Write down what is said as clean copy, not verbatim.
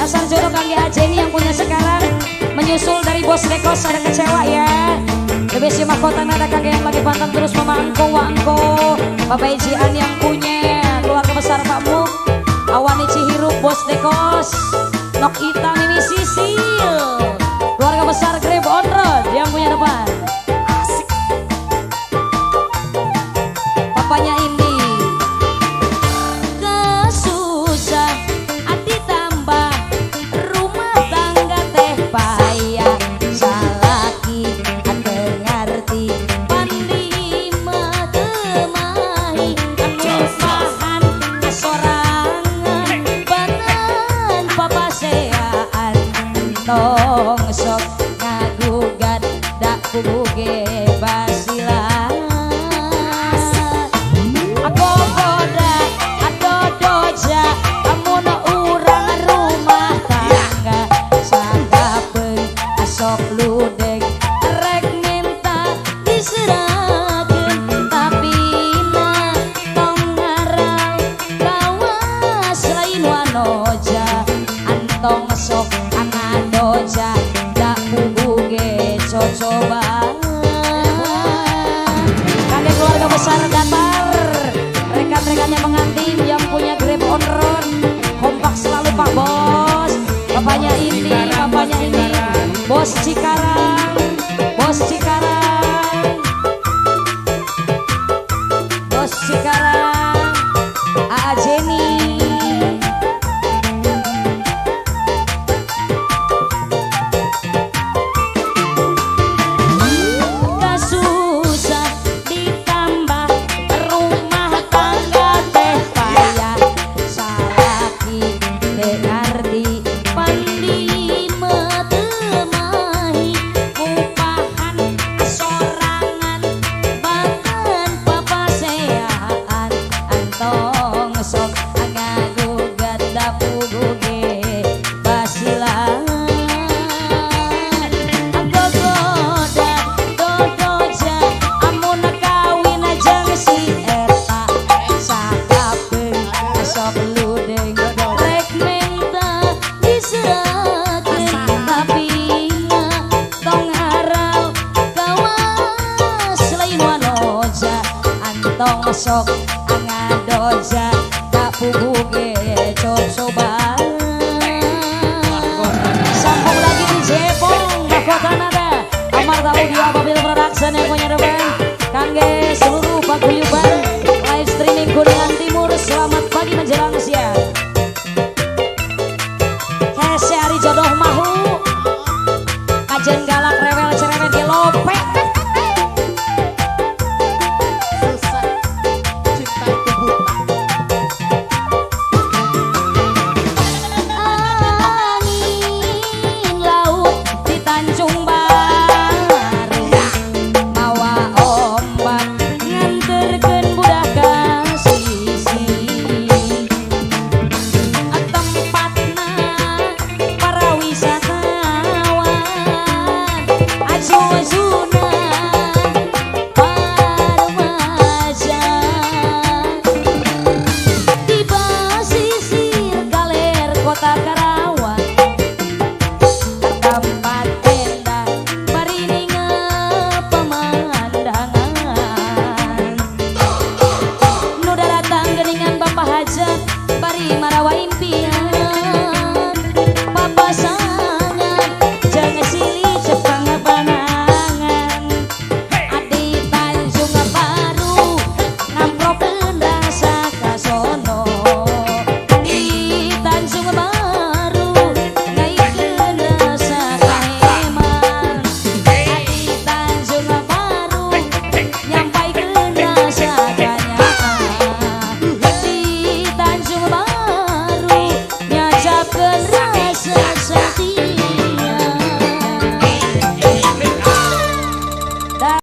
Dasar jodoh kangge Ajeni yang punya sekarang. Menyusul dari Bos Dekos ada kecewa ya. Lebih mahkota nada kangge yang lagi pantang terus Mama Angko Wangko. Bapak Ijian yang punya keluarga besar Pak Muk. Awani Cihirup Bos Dekos. Nok Ita Mimi Sisil. Keluarga besar Grab on Road yang punya depan. Asik. Papanya Indi. Kesusah hati tambah rumah tangga teh payah. Salaki ate ngarti pandi mah temahi. Numpahan sorangan banan papaseaan. Tong sok ngagugat dak kubuge basilan. Aku goda ado doja amun urang rumah tangga. Sagapeung asok ludeg rek minta diserakeun. Tapi na tong ngarang kawas lain wanoja. Antong sok angadoja dak puguge cocoba. Kade keluarga besar Datar, rekan-rekannya pengantin yang punya Grab on Road. Kompak selalu Pak Bos. Bapaknya ini Bos Cikarang. Bos Cikarang. Bos Cikarang Aa Jenny. Kasusah ditambah rumah tangga teh payah. Salaki teh ngarti pandi mah temahi. Upahan sorangan bahkan papaseaan. Antong sok ngagugat da puguge basilan. Gogoda dodoja amun kawin jeung si eta. Sakapeung sok ludeng rek minta diserakeun. Tapi tong harau kawas lain wanoja. Antong sok ngadoja tak puguge cocoba. Sambung lagi di Jepong mahkota nada Amarta Audio Apabila Production yang punya depan kangge seluruh paguyuban